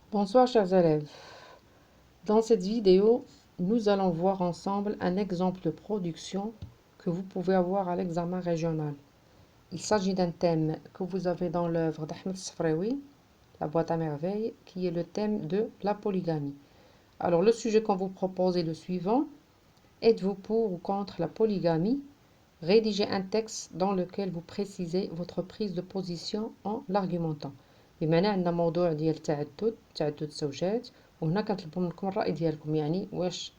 Bonsoir chers élèves. Dans cette vidéo, nous allons voir ensemble un exemple de production que vous pouvez avoir à l'examen régional. Il s'agit d'un thème que vous avez dans l'œuvre d'Ahmed Sfraoui, La boîte à merveilles, qui est le thème de la polygamie. Alors le sujet qu'on vous propose est le suivant. Êtes-vous pour ou contre la polygamie? Rédigez un texte dans lequel vous précisez votre prise de position en l'argumentant. بمعنى عندنا موضوع ديال تعدد الزوجات وهنا كنطلبوا منكم الرأي ديالكم يعني واش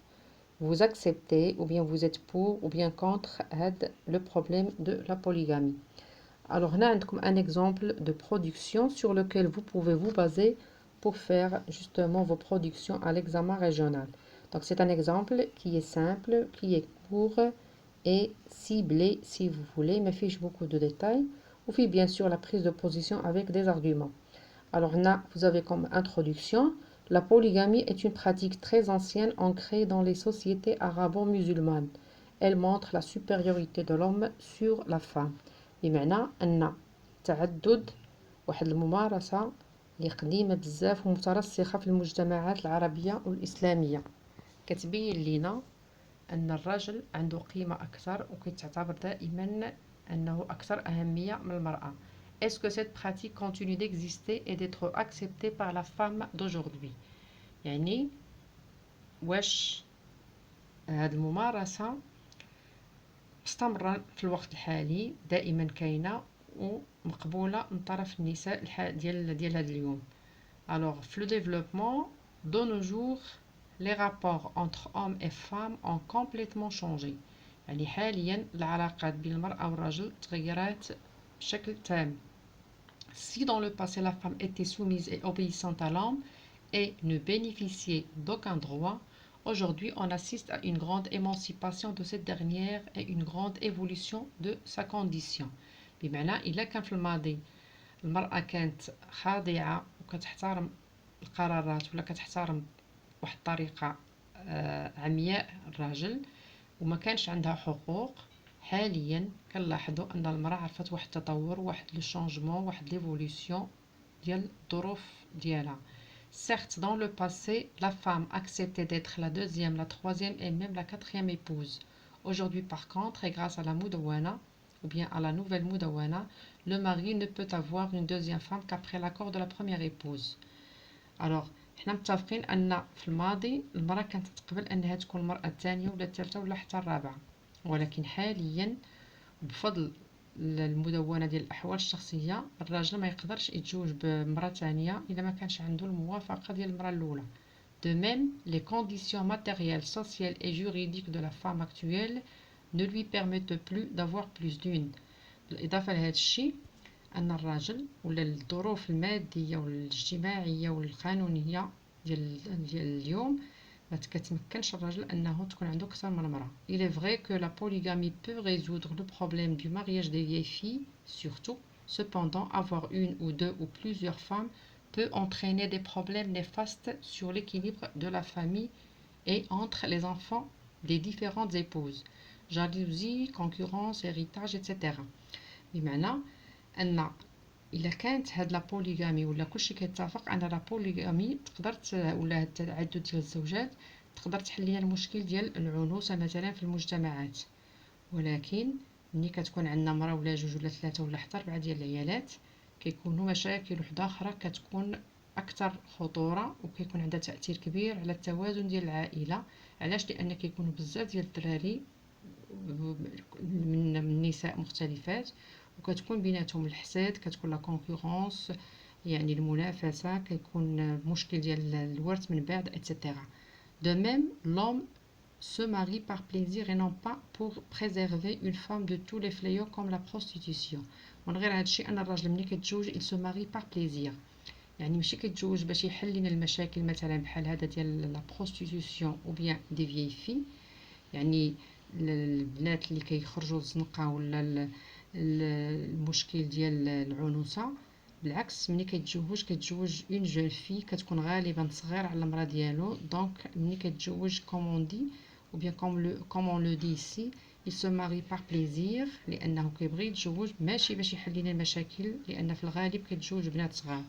vous acceptez ou bien vous êtes pour ou bien contre le problème de la polygamie. Alors هنا عندكم un exemple de production sur lequel vous pouvez vous baser pour faire justement vos productions à l'examen régional. Donc c'est un exemple qui est simple, qui est court et ciblé si vous voulez, mais fiche beaucoup de détails. Ou fait bien sûr la prise de position avec des arguments. Alors là, vous avez comme introduction, la polygamie est une pratique très ancienne ancrée dans les sociétés arabo-musulmanes. Elle montre la supériorité de l'homme sur la femme. بمعنى أن التعدد واحد الممارسة اللي قديمة بزاف ومترسخة في المجتمعات العربية والإسلامية كتبين لينا أن الرجل عنده قيمة أكثر وكيتعتبر دائما أنه أكثر أهمية من المرأة. Est-ce que cette pratique continue d'exister et d'être acceptée par la femme d'aujourd'hui؟ يعني واش هذه الممارسة مستمرة في الوقت الحالي دائما كاينة ومقبولة من طرف النساء ديال هذا اليوم. Alors, le développement, de nos jours, les rapports entre hommes et femmes ont complètement changé. يعني حاليا العلاقات بين المرأة والرجل تغيرات بشكل تام. Si dans le passé la femme était soumise et obéissante à l'homme et ne bénéficiait d'aucun droit, aujourd'hui on assiste à une grande émancipation de cette dernière et une grande évolution de sa condition. بمعنى إلا كان في الماضي المرأة كانت خاضعة وكتحترم القرارات ولا كتحترم واحد الطريقة عمياء الراجل وما كانش عندها حقوق، حاليا كنلاحظوا ان المرأة عرفت واحد التطور واحد لو شونجمون واحد ليفولوسيون ديال الظروف ديالها. Certes, dans le passé, la femme acceptait d'être la deuxième, la troisième et même la quatrième épouse. Aujourd'hui, par contre, et grâce à la Moudawana, ou bien à la nouvelle Moudawana, le mari ne peut avoir une deuxième femme qu'après l'accord de la première épouse. Alors, حنا متفقين أن في الماضي المرأة كانت تقبل أنها تكون المرأة الثانية ولا الثالثة ولا حتى الرابعة، ولكن حاليا بفضل المدونة ديال الأحوال الشخصية الراجل ما يقدرش يتزوج بمرأة ثانية إذا ما كانش عنده الموافقة ديال المرأة الأولى. De même, les conditions matérielles, sociales et juridiques de la femme actuelle ne lui permettent plus d'avoir plus d'une. بالإضافة لهذا الشيء أن الراجل ولا الظروف المادية والاجتماعية والقانونية ديال اليوم ما كتمكنش الراجل أنه تكون عنده أكثر من امرأة. Il est vrai que la polygamie peut résoudre le problème du mariage des vieilles filles, surtout. Cependant, avoir une ou deux ou plusieurs femmes peut entraîner des problèmes néfastes sur l'équilibre de la famille et entre les enfants des différentes épouses. Jalousie, concurrence, héritage, etc. بمعنى أن إلا كانت هاد لا بوليغامي ولا كلشي كيتفق أن لا بوليغامي تقدر ولا التعدد ديال الزوجات تقدر تحل لنا المشكل ديال العنوسة مثلا في المجتمعات، ولكن ملي كتكون عندنا مرة ولا جوج ولا ثلاثة ولا حتى 4 ديال العيالات كيكونوا مشاكل وحدة أخرى كتكون أكثر خطورة وكيكون عندها تأثير كبير على التوازن ديال العائلة. علاش؟ لأن كيكونوا بزاف ديال الدراري من نساء مختلفات وكتكون بيناتهم الحساد، كتكون لا كونكورونس يعني المنافسة، كيكون مشكل ديال الورث من بعد etc. De même, l'homme se marie par plaisir et non pas pour préserver une femme de tous les fléaux comme la prostitution. من غير هذا الشيء أن الراجل ملي كيتزوج il se marie par plaisir، يعني ماشي كيتزوج باش يحل لنا المشاكل مثلا بحال هذا ديال لا بروستيتيوسيون او بيان دي فيي في، يعني البنات اللي كيخرجوا الزنقة ولا المشكل ديال العنوسة. بالعكس ملي كيتزوج اون جون في كتكون غالبا صغير على المراه ديالو، دونك ملي كيتزوج كومون دي ou bien comme on le dit ici il se marie par plaisir لأنه كيبغي يتزوج ماشي باش يحل لنا المشاكل، لأن في الغالب كيتزوج بنات صغار.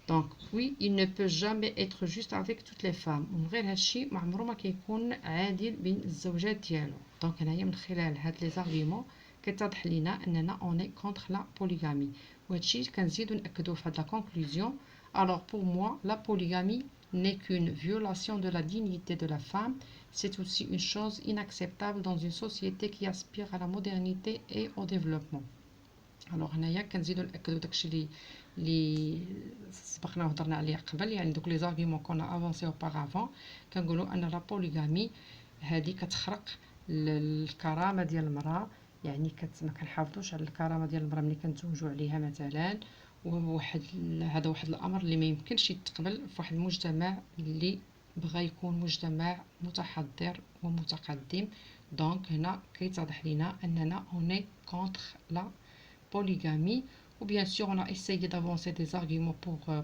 Donc oui, il ne peut jamais être juste avec toutes les femmes. ومن غير هادشي ما عمره ما كيكون عادل بين الزوجات ديالو. دونك هنايا من خلال هاد لي زارغيومون كيتضح لينا اننا اوني كونتر لا بوليغامي. وهادشي كنزيدو ناكدو في هاد لا كونكلوزيون. Alors pour moi, la polygamie n'est qu'une violation de la dignité de la femme. C'est aussi une chose inacceptable dans une société qui aspire à la modernité et au développement. الوغ هنايا كنزيدو ناكدو داكشي لي سبقنا وهضرنا عليه قبل، يعني دوك لي زارغيومون كنا افونسي اوبارافون. كنقولوا ان لا بوليغامي هذه كتخرق الكرامه ديال المراه، يعني ما كنحافظوش على الكرامه ديال المراه ملي كنتزوجوا عليها مثلا. وواحد هذا واحد الامر اللي ما يمكنش يتقبل في واحد المجتمع اللي بغى يكون مجتمع متحضر ومتقدم. دونك هنا كيتضح لينا اننا اوني كونتر لا polygamie, ou bien sûr on a essayé d'avancer des arguments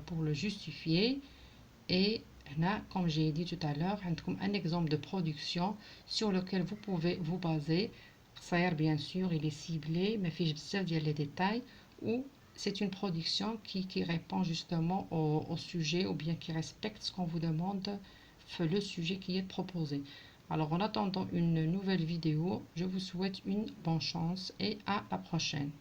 pour le justifier. Et là, comme j'ai dit tout à l'heure, un exemple de production sur lequel vous pouvez vous baser. Ça bien sûr, il est ciblé, mais fiche de les détails, ou c'est une production qui répond justement au sujet, ou bien qui respecte ce qu'on vous demande, le sujet qui est proposé. Alors en attendant une nouvelle vidéo, je vous souhaite une bonne chance et à la prochaine.